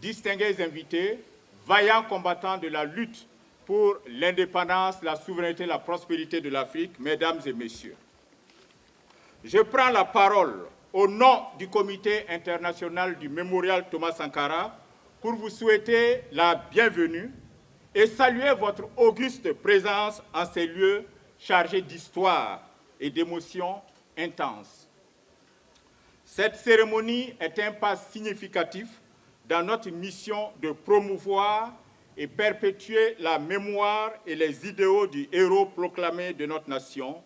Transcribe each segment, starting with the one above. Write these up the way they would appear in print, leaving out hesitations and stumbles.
distingués invités, vaillants combattants de la lutte pour l'indépendance, la souveraineté, la prospérité de l'Afrique, mesdames et messieurs. Je prends la parole au nom du Comité international du Mémorial Thomas Sankara pour vous souhaiter la bienvenue et saluer votre auguste présence en ces lieux chargés d'histoire et d'émotions intenses. Cette cérémonie est un pas significatif dans notre mission de promouvoir et perpétuer la mémoire et les idéaux du héros proclamé de notre nation,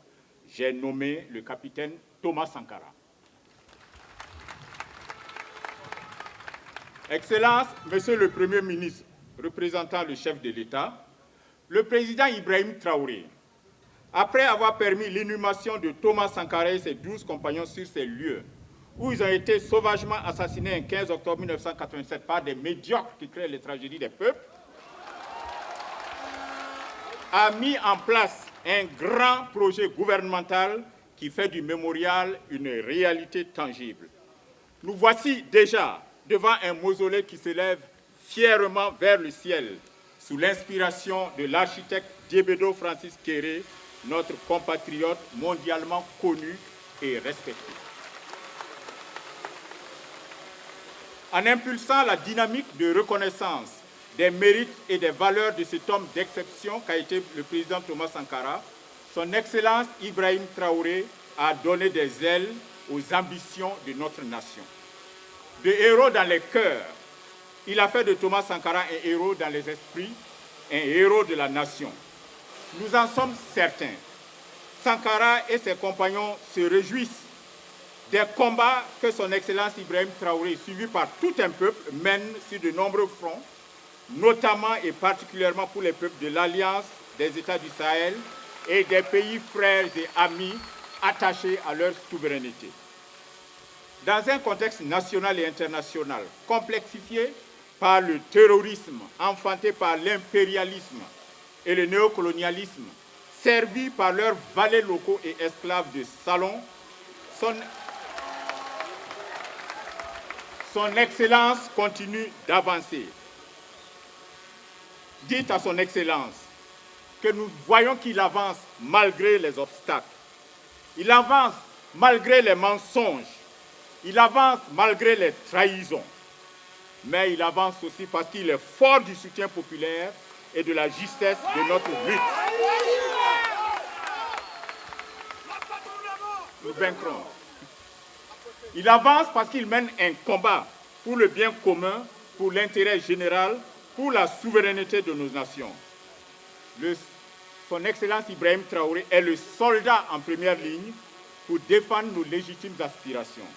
j'ai nommé le capitaine Thomas Sankara. Excellences, Monsieur le Premier ministre, représentant le chef de l'État, le président Ibrahim Traoré, après avoir permis l'inhumation de Thomas Sankara et ses 12 compagnons sur ces lieux, où ils ont été sauvagement assassinés le 15 octobre 1987 par des médiocres qui créent les tragédies des peuples, a mis en place un grand projet gouvernemental qui fait du mémorial une réalité tangible. Nous voici déjà devant un mausolée qui s'élève fièrement vers le ciel, sous l'inspiration de l'architecte Diébedo Francis Kéré, notre compatriote mondialement connu et respecté. En impulsant la dynamique de reconnaissance des mérites et des valeurs de cet homme d'exception qu'a été le président Thomas Sankara, son Excellence Ibrahim Traoré a donné des ailes aux ambitions de notre nation. De héros dans les cœurs, il a fait de Thomas Sankara un héros dans les esprits, un héros de la nation. Nous en sommes certains. Sankara et ses compagnons se réjouissent des combats que son Excellence Ibrahim Traoré, suivi par tout un peuple, mène sur de nombreux fronts, notamment et particulièrement pour les peuples de l'Alliance des États du Sahel et des pays frères et amis attachés à leur souveraineté. Dans un contexte national et international complexifié par le terrorisme, enfanté par l'impérialisme et le néocolonialisme, servi par leurs valets locaux et esclaves de salon, son Excellence continue d'avancer. Dites à son Excellence que nous voyons qu'il avance malgré les obstacles. Il avance malgré les mensonges. Il avance malgré les trahisons. Mais il avance aussi parce qu'il est fort du soutien populaire et de la justesse de notre lutte. Nous vaincrons. Il avance parce qu'il mène un combat pour le bien commun, pour l'intérêt général, pour la souveraineté de nos nations. Son Excellence Ibrahim Traoré est le soldat en première ligne pour défendre nos légitimes aspirations.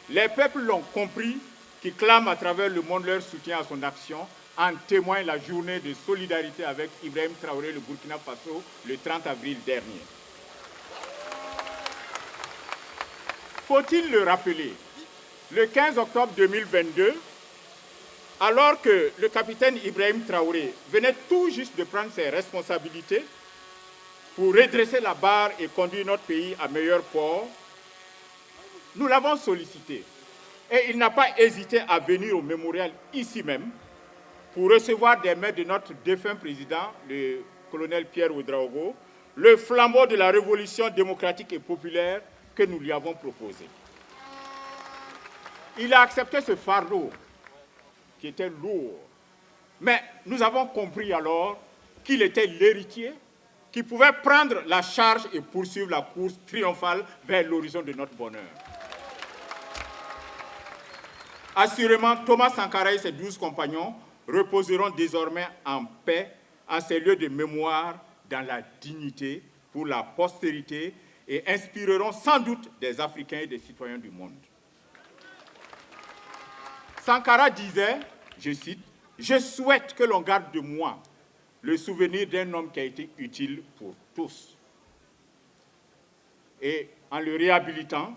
Les peuples l'ont compris, qui clament à travers le monde leur soutien à son action, en témoigne la journée de solidarité avec Ibrahim Traoré, le Burkina Faso, le 30 avril dernier. Faut-il le rappeler, le 15 octobre 2022, alors que le capitaine Ibrahim Traoré venait tout juste de prendre ses responsabilités pour redresser la barre et conduire notre pays à meilleur port, nous l'avons sollicité. Et il n'a pas hésité à venir au mémorial ici même pour recevoir des mains de notre défunt président, le colonel Pierre Ouedraogo, le flambeau de la révolution démocratique et populaire que nous lui avons proposé. Il a accepté ce fardeau qui était lourd. Mais nous avons compris alors qu'il était l'héritier qui pouvait prendre la charge et poursuivre la course triomphale vers l'horizon de notre bonheur. Assurément, Thomas Sankara et ses 12 compagnons reposeront désormais en paix en ces lieux de mémoire dans la dignité pour la postérité et inspireront sans doute des Africains et des citoyens du monde. Sankara disait, je cite, « Je souhaite que l'on garde de moi le souvenir d'un homme qui a été utile pour tous. » Et en le réhabilitant,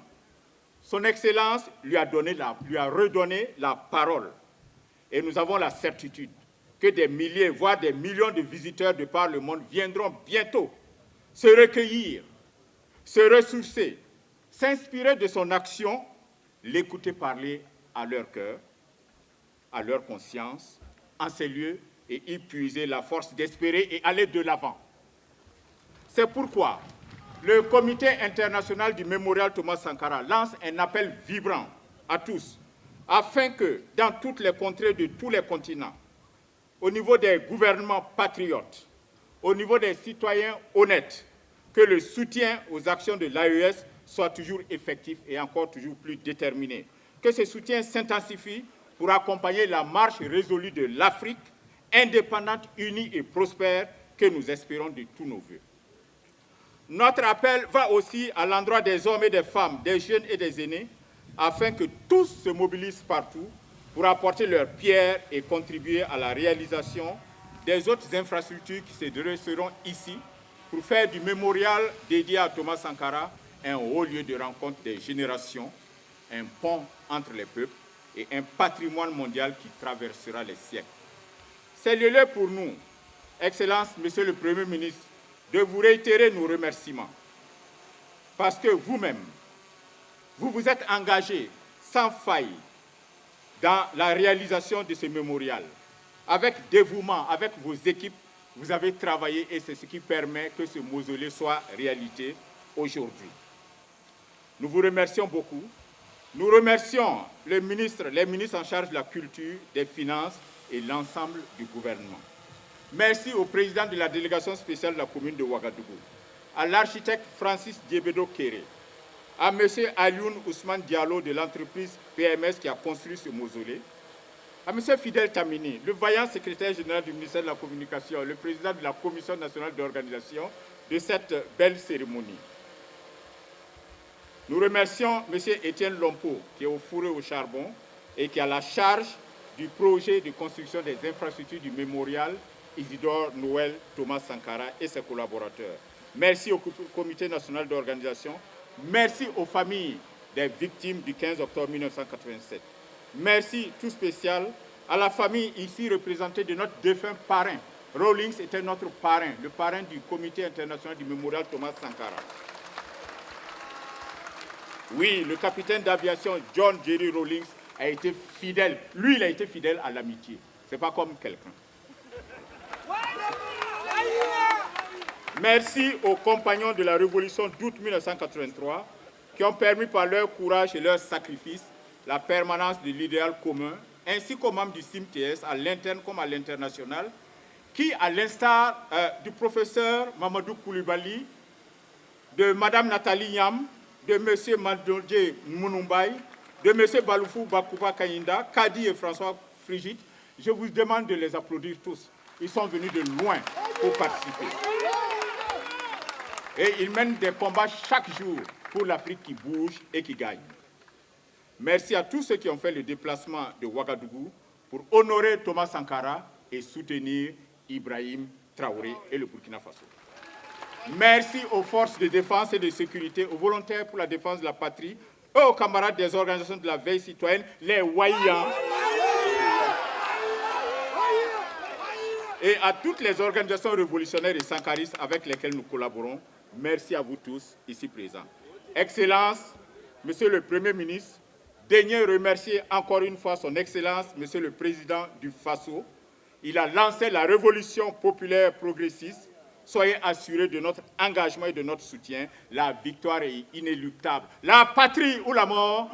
son Excellence lui a redonné la parole. Et nous avons la certitude que des milliers, voire des millions de visiteurs de par le monde viendront bientôt se recueillir, se ressourcer, s'inspirer de son action, l'écouter parler à leur cœur, à leur conscience en ces lieux et y puiser la force d'espérer et aller de l'avant. C'est pourquoi le Comité international du mémorial Thomas Sankara lance un appel vibrant à tous afin que, dans toutes les contrées de tous les continents, au niveau des gouvernements patriotes, au niveau des citoyens honnêtes, que le soutien aux actions de l'AES soit toujours effectif et encore toujours plus déterminé. Que ce soutien s'intensifie pour accompagner la marche résolue de l'Afrique, indépendante, unie et prospère, que nous espérons de tous nos voeux. Notre appel va aussi à l'endroit des hommes et des femmes, des jeunes et des aînés, afin que tous se mobilisent partout pour apporter leur pierre et contribuer à la réalisation des autres infrastructures qui se dresseront ici pour faire du mémorial dédié à Thomas Sankara un haut lieu de rencontre des générations, un pont entre les peuples et un patrimoine mondial qui traversera les siècles. C'est le lieu pour nous, Excellence, Monsieur le Premier ministre, de vous réitérer nos remerciements parce que vous-même, vous vous êtes engagé sans faille dans la réalisation de ce mémorial. Avec dévouement, avec vos équipes, vous avez travaillé et c'est ce qui permet que ce mausolée soit réalité aujourd'hui. Nous vous remercions beaucoup. Nous remercions les ministres en charge de la culture, des finances et l'ensemble du gouvernement. Merci au président de la délégation spéciale de la commune de Ouagadougou, à l'architecte Francis Diébedo Kéré, à M. Alioune Ousmane Diallo de l'entreprise PMS qui a construit ce mausolée, à M. Fidel Tamini, le vaillant secrétaire général du ministère de la Communication, le président de la Commission nationale d'organisation de cette belle cérémonie. Nous remercions M. Étienne Lompo, qui est au four et au charbon et qui a la charge du projet de construction des infrastructures du mémorial Isidore Noël Thomas Sankara et ses collaborateurs. Merci au Comité national d'organisation. Merci aux familles des victimes du 15 octobre 1987. Merci tout spécial à la famille ici représentée de notre défunt parrain. Rawlings était notre parrain, le parrain du Comité international du mémorial Thomas Sankara. Oui, le capitaine d'aviation John Jerry Rawlings a été fidèle. Lui, il a été fidèle à l'amitié. Ce n'est pas comme quelqu'un. Merci aux compagnons de la Révolution d'août 1983 qui ont permis par leur courage et leur sacrifice la permanence de l'idéal commun, ainsi qu'aux membres du CIMTS, à l'interne comme à l'international, qui, à l'instar du professeur Mamadou Koulibaly, de Mme Nathalie Yam, de M. Mandodje Mounoumbaye, de M. Baloufou Bakouba Kayinda, Kadi et François Frigide, je vous demande de les applaudir tous. Ils sont venus de loin pour participer. Et ils mènent des combats chaque jour pour l'Afrique qui bouge et qui gagne. Merci à tous ceux qui ont fait le déplacement de Ouagadougou pour honorer Thomas Sankara et soutenir Ibrahim Traoré et le Burkina Faso. Merci aux forces de défense et de sécurité, aux volontaires pour la défense de la patrie, et aux camarades des organisations de la veille citoyenne, les Waïans, et à toutes les organisations révolutionnaires et sankaristes avec lesquelles nous collaborons. Merci à vous tous ici présents. Excellence, Monsieur le Premier ministre, daignez remercier encore une fois son Excellence, Monsieur le Président du Faso. Il a lancé la révolution populaire progressiste. Soyez assurés de notre engagement et de notre soutien. La victoire est inéluctable. La patrie ou la mort?